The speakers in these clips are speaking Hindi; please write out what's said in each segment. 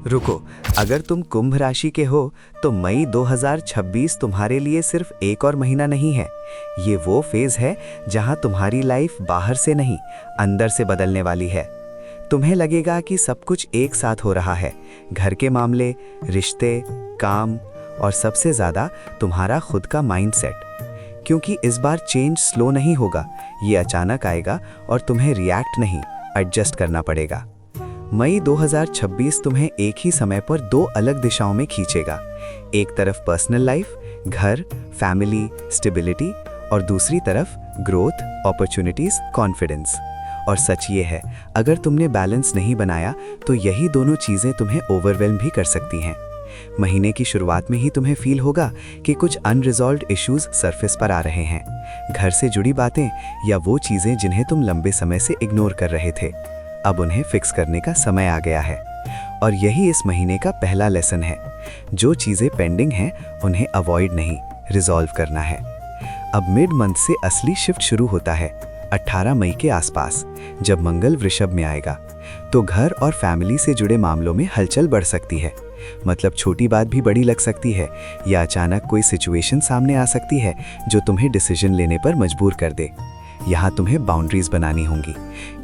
रुको, अगर तुम कुंभ राशि के हो तो मई 2026 तुम्हारे लिए सिर्फ एक और महीना नहीं है। ये वो फेज है जहां तुम्हारी लाइफ बाहर से नहीं, अंदर से बदलने वाली है। तुम्हें लगेगा कि सब कुछ एक साथ हो रहा है, घर के मामले, रिश्ते, काम और सबसे ज़्यादा तुम्हारा खुद का माइंडसेट। क्योंकि इस बार चेंज स्लो नहीं होगा, ये अचानक आएगा और तुम्हें रिएक्ट नहीं, एडजस्ट करना पड़ेगा। मई 2026 तुम्हें एक ही समय पर दो अलग दिशाओं में खींचेगा। एक तरफ पर्सनल लाइफ, घर, फैमिली, स्टेबिलिटी, और दूसरी तरफ ग्रोथ, अपॉर्चुनिटीज, कॉन्फिडेंस। और सच ये है, अगर तुमने बैलेंस नहीं बनाया तो यही दोनों चीज़ें तुम्हें ओवरवेल्म भी कर सकती हैं। महीने की शुरुआत में ही तुम्हें फील होगा कि कुछ अनरिजॉल्व्ड इश्यूज सरफेस पर आ रहे हैं। घर से जुड़ी बातें या वो चीज़ें जिन्हें तुम लंबे समय से इग्नोर कर रहे थे, अब उन्हें फिक्स करने का समय आ गया है। और यही इस महीने का पहला लेसन है। जो चीज़ें पेंडिंग हैं उन्हें अवॉइड नहीं, रिजॉल्व करना है। अब मिड मंथ से असली शिफ्ट शुरू होता है, 18 मई के आसपास, जब मंगल वृषभ में आएगा। तो घर और फैमिली से जुड़े मामलों में हलचल बढ़ सकती है। मतलब छोटी बात भी बड़ी लग सकती है, या अचानक कोई सिचुएशन सामने आ सकती है जो तुम्हें डिसीजन लेने पर मजबूर कर दे। यहाँ तुम्हें बाउंड्रीज बनानी होंगी,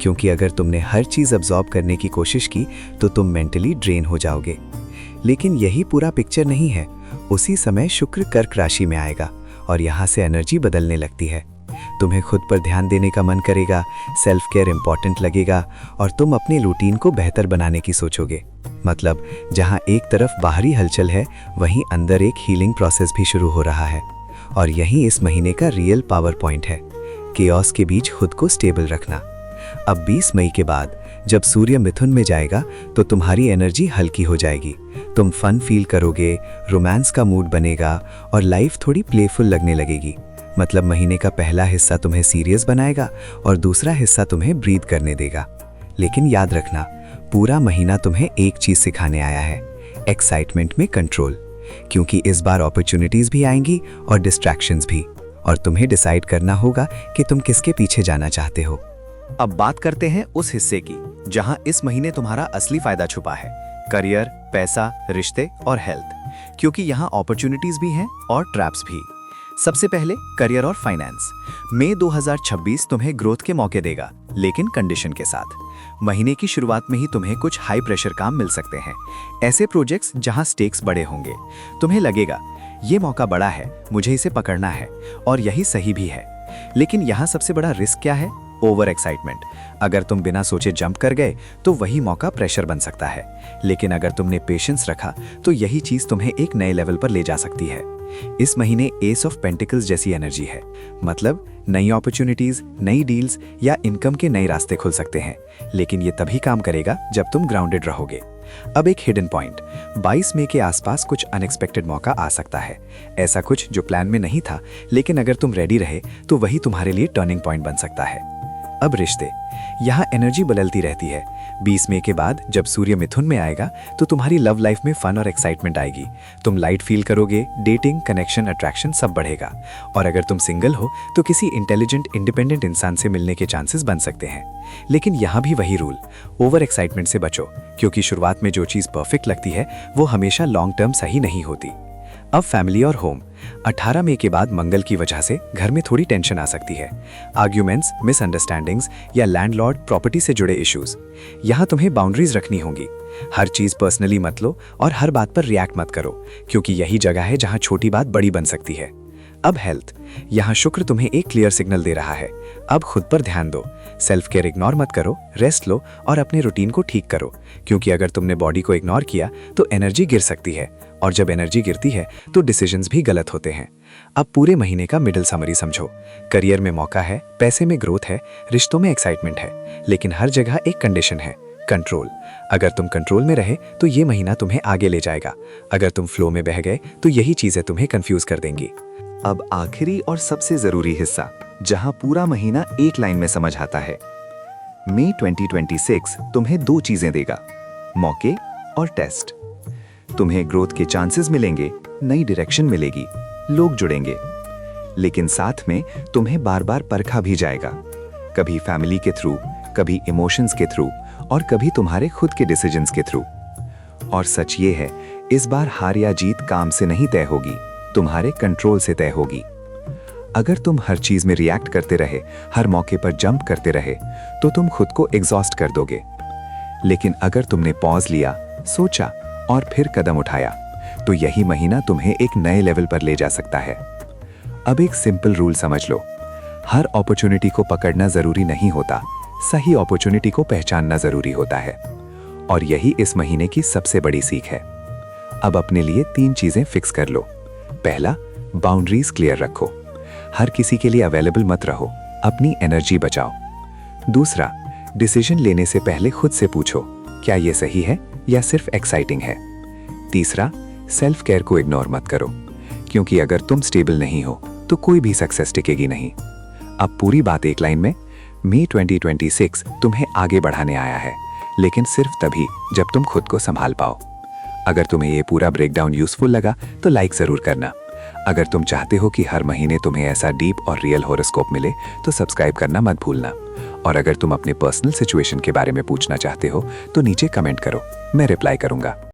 क्योंकि अगर तुमने हर चीज़ अब्जॉर्ब करने की कोशिश की तो तुम मेंटली ड्रेन हो जाओगे। लेकिन यही पूरा पिक्चर नहीं है। उसी समय शुक्र कर्क राशि में आएगा और यहाँ से एनर्जी बदलने लगती है। तुम्हें खुद पर ध्यान देने का मन करेगा, सेल्फ केयर इंपॉर्टेंट लगेगा और तुम अपने रूटीन को बेहतर बनाने की सोचोगे। मतलब जहाँ एक तरफ बाहरी हलचल है, वहीं अंदर एक हीलिंग प्रोसेस भी शुरू हो रहा है। और यही इस महीने का रियल पावर पॉइंट है, केओस के बीच खुद को स्टेबल रखना। अब 20 मई के बाद जब सूर्य मिथुन में जाएगा तो तुम्हारी एनर्जी हल्की हो जाएगी। तुम फन फील करोगे, रोमांस का मूड बनेगा और लाइफ थोड़ी प्लेफुल लगने लगेगी। मतलब महीने का पहला हिस्सा तुम्हें सीरियस बनाएगा और दूसरा हिस्सा तुम्हें ब्रीथ करने देगा। लेकिन याद रखना, पूरा महीना तुम्हें एक चीज़ सिखाने आया है, एक्साइटमेंट में कंट्रोल। क्योंकि इस बार अपॉर्चुनिटीज़ भी आएंगी और डिस्ट्रैक्शंस भी, और तुम्हें डिसाइड करना होगा कि तुम किसके पीछे जाना चाहते हो। अब बात करते हैं उस हिस्से की जहां इस महीने तुम्हारा असली फायदा छुपा है, करियर, पैसा, रिश्ते और हेल्थ। क्योंकि यहाँ अपॉर्चुनिटीज भी हैं और ट्रैप्स भी। सबसे पहले करियर और फाइनेंस। मई 2026 तुम्हें ग्रोथ के मौके देगा, लेकिन कंडीशन के साथ। महीने की शुरुआत में ही तुम्हें कुछ हाई प्रेशर काम मिल सकते हैं। ऐसे प्रोजेक्ट्स जहां स्टेक्स बड़े होंगे। तुम्हें लगेगा ये मौका बड़ा है, मुझे इसे पकड़ना है, और यही सही भी है। लेकिन यहाँ सबसे बड़ा रिस्क क्या है? Over excitement. अगर तुम बिना सोचे जंप कर गए तो वही मौका प्रेशर बन सकता है। लेकिन अगर तुमने पेशेंस रखा तो यही चीज तुम्हें एक नए लेवल पर ले जा सकती है। इस महीने एस ऑफ पेंटिकल्स जैसी एनर्जी है। मतलब नई अपॉर्चुनिटीज, नई डील्स या इनकम के नए रास्ते खुल सकते हैं। लेकिन ये तभी काम करेगा जब तुम ग्राउंडेड रहोगे। अब एक हिडन पॉइंट, 22 मई के आसपास कुछ अनएक्सपेक्टेड मौका आ सकता है। ऐसा कुछ जो प्लान में नहीं था, लेकिन अगर तुम रेडी रहे तो वही तुम्हारे लिए टर्निंग पॉइंट बन सकता है। अब रिश्ते, यहाँ एनर्जी बदलती रहती है। 20 मई के बाद जब सूर्य मिथुन में आएगा तो तुम्हारी लव लाइफ में फन और एक्साइटमेंट आएगी। तुम लाइट फील करोगे, डेटिंग, कनेक्शन, अट्रैक्शन सब बढ़ेगा। और अगर तुम सिंगल हो तो किसी इंटेलिजेंट, इंडिपेंडेंट इंसान से मिलने के चांसेस बन सकते हैं। लेकिन यहाँ भी वही रूल, ओवर एक्साइटमेंट से बचो, क्योंकि शुरुआत में जो चीज़ परफेक्ट लगती है वो हमेशा लॉन्ग टर्म सही नहीं होती। अब फैमिली और होम। 18 मई के बाद मंगल की वजह से घर में थोड़ी टेंशन आ सकती है। आर्ग्यूमेंट्स, मिसअंडरस्टैंडिंग्स या लैंडलॉर्ड प्रॉपर्टी से जुड़े इश्यूज। यहाँ तुम्हें बाउंड्रीज रखनी होंगी। हर चीज़ पर्सनली मत लो और हर बात पर रिएक्ट मत करो, क्योंकि यही जगह है जहाँ छोटी बात बड़ी बन सकती है। अब हेल्थ, यहाँ शुक्र तुम्हें एक क्लियर सिग्नल दे रहा है। अब खुद पर ध्यान दो, सेल्फ केयर इग्नोर मत करो, रेस्ट लो और अपने रूटीन को ठीक करो। क्योंकि अगर तुमने बॉडी को इग्नोर किया तो एनर्जी गिर सकती है, और जब एनर्जी गिरती है तो डिसीजंस भी गलत होते हैं। अब पूरे महीने का मिडिल समरी समझो। करियर में मौका है, पैसे में ग्रोथ है, रिश्तों में एक्साइटमेंट है, लेकिन हर जगह एक कंडीशन है, कंट्रोल। अगर तुम कंट्रोल में रहे तो ये महीना तुम्हें आगे ले जाएगा। अगर तुम फ्लो में बह गए तो यही चीजें तुम्हें कंफ्यूज कर देंगी। अब आखिरी और सबसे जरूरी हिस्सा, जहां पूरा महीना एक लाइन में समझ आता है। मई 2026 तुम्हें दो चीजें देगा, मौके और टेस्ट। तुम्हें ग्रोथ के चांसेस मिलेंगे, नई डायरेक्शन मिलेगी, लोग जुड़ेंगे। लेकिन साथ में तुम्हें बार बार परखा भी जाएगा, कभी फैमिली के थ्रू, कभी इमोशंस के थ्रू और कभी तुम्हारे खुद के डिसीजंस के थ्रू। और सच ये है, इस बार हार या जीत काम से नहीं तय होगी, तुम्हारे कंट्रोल से तय होगी। अगर तुम हर चीज में रिएक्ट करते रहे, हर मौके पर जंप करते रहे, तो तुम खुद को एग्जॉस्ट कर दोगे। लेकिन अगर तुमने पॉज लिया, सोचा और फिर कदम उठाया, तो यही महीना तुम्हें एक नए लेवल पर ले जा सकता है। अब एक सिंपल रूल समझ लो, हर अपॉर्चुनिटी को पकड़ना जरूरी नहीं होता, सही अपॉर्चुनिटी को पहचानना जरूरी होता है। और यही इस महीने की सबसे बड़ी सीख है। अब अपने लिए 3 चीजें फिक्स कर लो। पहला, बाउंड्रीज क्लियर रखो, हर किसी के लिए अवेलेबल मत रहो, अपनी एनर्जी बचाओ। दूसरा, डिसीजन लेने से पहले खुद से पूछो, क्या ये सही है या सिर्फ एक्साइटिंग है। तीसरा, सेल्फ केयर को इग्नोर मत करो, क्योंकि अगर तुम स्टेबल नहीं हो तो कोई भी सक्सेस टिकेगी नहीं। अब पूरी बात एक लाइन में, मई 2026 तुम्हें आगे बढ़ाने आया है, लेकिन सिर्फ तभी जब तुम खुद को संभाल पाओ। अगर तुम्हें ये पूरा ब्रेकडाउन यूजफुल लगा तो लाइक जरूर करना। अगर तुम चाहते हो कि हर महीने तुम्हें ऐसा डीप और रियल हॉरोस्कोप मिले तो सब्सक्राइब करना मत भूलना। और अगर तुम अपने पर्सनल सिचुएशन के बारे में पूछना चाहते हो तो नीचे कमेंट करो, मैं रिप्लाई करूंगा।